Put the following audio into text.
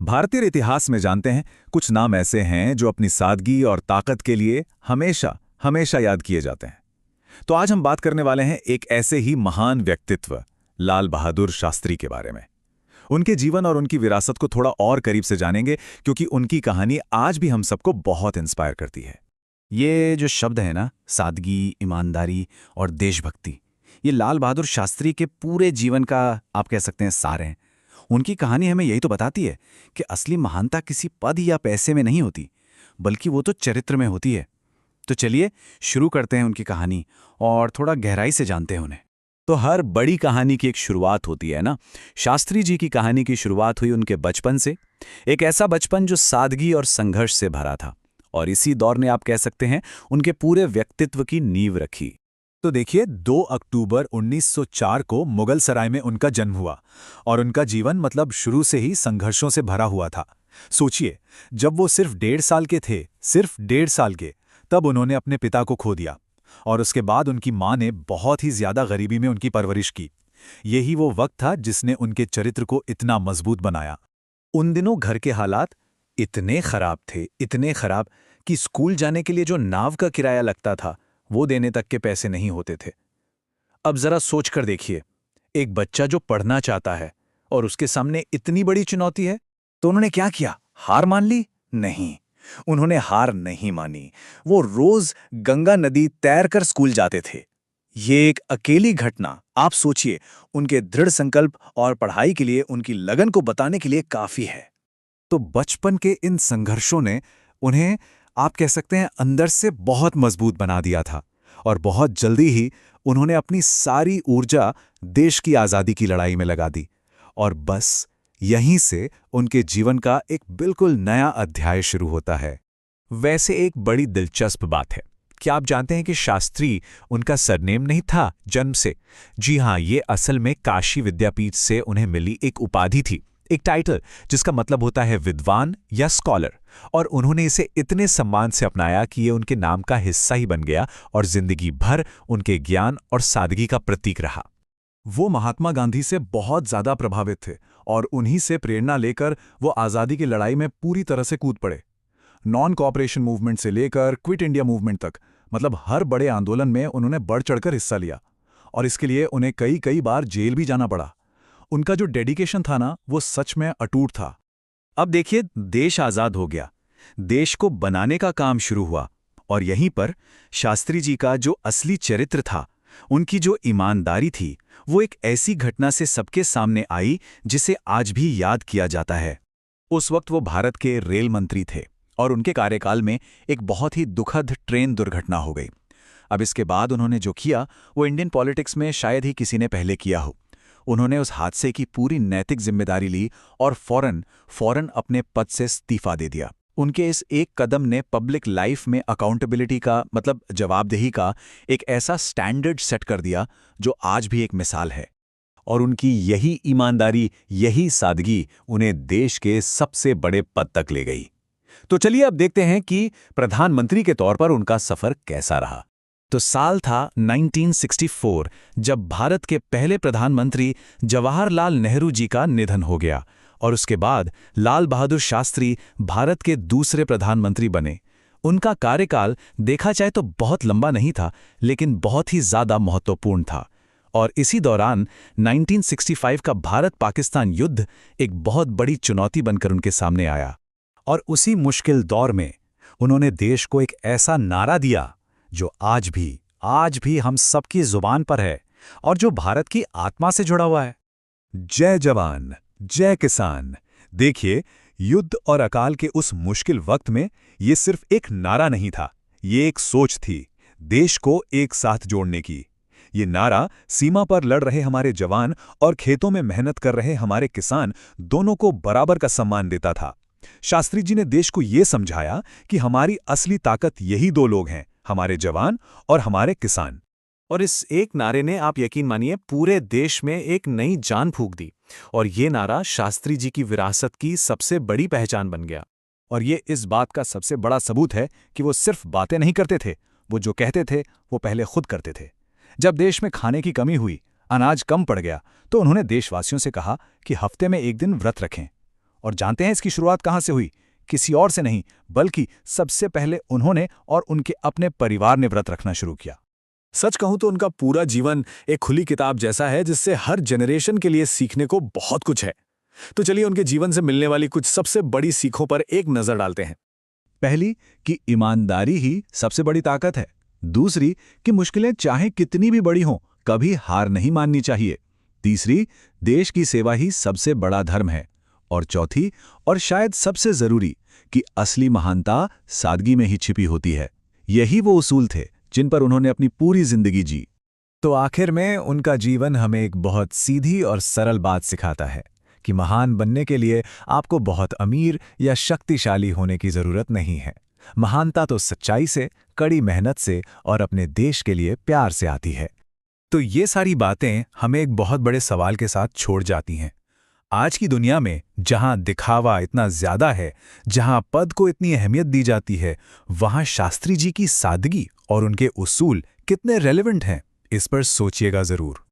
भारतीय इतिहास में जानते हैं, कुछ नाम ऐसे हैं जो अपनी सादगी और ताकत के लिए हमेशा हमेशा याद किए जाते हैं। तो आज हम बात करने वाले हैं एक ऐसे ही महान व्यक्तित्व लाल बहादुर शास्त्री के बारे में। उनके जीवन और उनकी विरासत को थोड़ा और करीब से जानेंगे, क्योंकि उनकी कहानी आज भी हम सबको बहुत इंस्पायर करती है। ये जो शब्द है ना, सादगी, ईमानदारी और देशभक्ति, ये लाल बहादुर शास्त्री के पूरे जीवन का आप कह सकते हैं सार हैं। उनकी कहानी हमें यही तो बताती है कि असली महानता किसी पद या पैसे में नहीं होती, बल्कि वो तो चरित्र में होती है। तो चलिए शुरू करते हैं उनकी कहानी और थोड़ा गहराई से जानते हैं उन्हें। तो हर बड़ी कहानी की एक शुरुआत होती है ना। शास्त्री जी की कहानी की शुरुआत हुई उनके बचपन से। एक ऐसा बचपन जो सादगी और संघर्ष से भरा था, और इसी दौर ने आप कह सकते हैं उनके पूरे व्यक्तित्व की नींव रखी। तो देखिए, 2 अक्टूबर 1904 को मुगल सराय में उनका जन्म हुआ और उनका जीवन मतलब शुरू से ही संघर्षों से भरा हुआ था। सोचिए, जब वो सिर्फ 1.5 साल के थे, सिर्फ 1.5 साल के, तब उन्होंने अपने पिता को खो दिया और उसके बाद उनकी माँ ने बहुत ही ज्यादा गरीबी में उनकी परवरिश की। यही वो वक्त था जिसने उनके चरित्र को इतना मजबूत बनाया। उन दिनों घर के हालात इतने खराब थे, इतने खराब कि स्कूल जाने के लिए जो नाव का किराया लगता था, वो देने तक के पैसे नहीं होते थे। अब जरा सोच कर देखिए, एक बच्चा जो पढ़ना चाहता है और उसके सामने इतनी बड़ी चुनौती है, तो उन्होंने क्या किया? हार मान ली? नहीं, उन्होंने हार नहीं मानी। वो रोज गंगा नदी तैरकर स्कूल जाते थे। ये एक अकेली घटना, आप सोचिए, उनके दृढ़ संकल्प और पढ़ाई के लिए उनकी लगन को बताने के लिए काफी है। तो बचपन के इन संघर्षों ने उन्हें, आप कह सकते हैं, अंदर से बहुत मजबूत बना दिया था और बहुत जल्दी ही उन्होंने अपनी सारी ऊर्जा देश की आज़ादी की लड़ाई में लगा दी। और बस यहीं से उनके जीवन का एक बिल्कुल नया अध्याय शुरू होता है। वैसे एक बड़ी दिलचस्प बात है, क्या आप जानते हैं कि शास्त्री उनका सरनेम नहीं था जन्म से? जी हाँ, ये असल में काशी विद्यापीठ से उन्हें मिली एक उपाधि थी, एक टाइटल जिसका मतलब होता है विद्वान या स्कॉलर। और उन्होंने इसे इतने सम्मान से अपनाया कि ये उनके नाम का हिस्सा ही बन गया और जिंदगी भर उनके ज्ञान और सादगी का प्रतीक रहा। वो महात्मा गांधी से बहुत ज्यादा प्रभावित थे और उन्हीं से प्रेरणा लेकर वो आज़ादी की लड़ाई में पूरी तरह से कूद पड़े। नॉन कॉपरेशन मूवमेंट से लेकर क्विट इंडिया मूवमेंट तक, मतलब हर बड़े आंदोलन में उन्होंने बढ़ चढ़कर हिस्सा लिया और इसके लिए उन्हें कई कई बार जेल भी जाना पड़ा। उनका जो डेडिकेशन था ना, वो सच में अटूट था। अब देखिए, देश आज़ाद हो गया, देश को बनाने का काम शुरू हुआ, और यहीं पर शास्त्री जी का जो असली चरित्र था, उनकी जो ईमानदारी थी, वो एक ऐसी घटना से सबके सामने आई जिसे आज भी याद किया जाता है। उस वक्त वो भारत के रेल मंत्री थे और उनके कार्यकाल में एक बहुत ही दुखद ट्रेन दुर्घटना हो गई। अब इसके बाद उन्होंने जो किया, वो इंडियन पॉलिटिक्स में शायद ही किसी ने पहले किया हो। उन्होंने उस हादसे की पूरी नैतिक जिम्मेदारी ली और फौरन अपने पद से इस्तीफा दे दिया। उनके इस एक कदम ने पब्लिक लाइफ में अकाउंटेबिलिटी का, मतलब जवाबदेही का, एक ऐसा स्टैंडर्ड सेट कर दिया जो आज भी एक मिसाल है। और उनकी यही ईमानदारी, यही सादगी उन्हें देश के सबसे बड़े पद तक ले गई। तो चलिए अब देखते हैं कि प्रधानमंत्री के तौर पर उनका सफर कैसा रहा। तो साल था 1964, जब भारत के पहले प्रधानमंत्री जवाहरलाल नेहरू जी का निधन हो गया और उसके बाद लाल बहादुर शास्त्री भारत के दूसरे प्रधानमंत्री बने। उनका कार्यकाल देखा जाए तो बहुत लंबा नहीं था, लेकिन बहुत ही ज्यादा महत्वपूर्ण था। और इसी दौरान 1965 का भारत-पाकिस्तान युद्ध एक बहुत बड़ी चुनौती बनकर उनके सामने आया। और उसी मुश्किल दौर में उन्होंने देश को एक ऐसा नारा दिया जो आज भी हम सबकी जुबान पर है और जो भारत की आत्मा से जुड़ा हुआ है। जय जवान, जय किसान। देखिए, युद्ध और अकाल के उस मुश्किल वक्त में ये सिर्फ एक नारा नहीं था, ये एक सोच थी, देश को एक साथ जोड़ने की। ये नारा सीमा पर लड़ रहे हमारे जवान और खेतों में मेहनत कर रहे हमारे किसान, दोनों को बराबर का सम्मान देता था। शास्त्री जी ने देश को ये समझाया कि हमारी असली ताकत यही 2 लोग हैं, हमारे जवान और हमारे किसान। और इस एक नारे ने, आप यकीन मानिए, पूरे देश में एक नई जान फूंक दी। और ये नारा शास्त्री जी की विरासत की सबसे बड़ी पहचान बन गया। और ये इस बात का सबसे बड़ा सबूत है कि वो सिर्फ बातें नहीं करते थे, वो जो कहते थे वो पहले खुद करते थे। जब देश में खाने की कमी हुई, अनाज कम पड़ गया, तो उन्होंने देशवासियों से कहा कि हफ्ते में एक दिन व्रत रखें। और जानते हैं इसकी शुरुआत कहाँ से हुई? किसी और से नहीं, बल्कि सबसे पहले उन्होंने और उनके अपने परिवार ने व्रत रखना शुरू किया। सच कहूं तो उनका पूरा जीवन एक खुली किताब जैसा है, जिससे हर जनरेशन के लिए सीखने को बहुत कुछ है। तो चलिए उनके जीवन से मिलने वाली कुछ सबसे बड़ी सीखों पर एक नजर डालते हैं। पहली, कि ईमानदारी ही सबसे बड़ी ताकत है। दूसरी, कि मुश्किलें चाहे कितनी भी बड़ी हों, कभी हार नहीं माननी चाहिए। तीसरी, देश की सेवा ही सबसे बड़ा धर्म है। और चौथी, और शायद सबसे जरूरी, कि असली महानता सादगी में ही छिपी होती है। यही वो उसूल थे जिन पर उन्होंने अपनी पूरी जिंदगी जी। तो आखिर में उनका जीवन हमें एक बहुत सीधी और सरल बात सिखाता है कि महान बनने के लिए आपको बहुत अमीर या शक्तिशाली होने की जरूरत नहीं है। महानता तो सच्चाई से, कड़ी मेहनत से और अपने देश के लिए प्यार से आती है। तो ये सारी बातें हमें एक बहुत बड़े सवाल के साथ छोड़ जाती हैं। आज की दुनिया में जहां दिखावा इतना ज्यादा है, जहां पद को इतनी अहमियत दी जाती है, वहां शास्त्री जी की सादगी और उनके उसूल कितने रेलेवेंट हैं, इस पर सोचिएगा जरूर।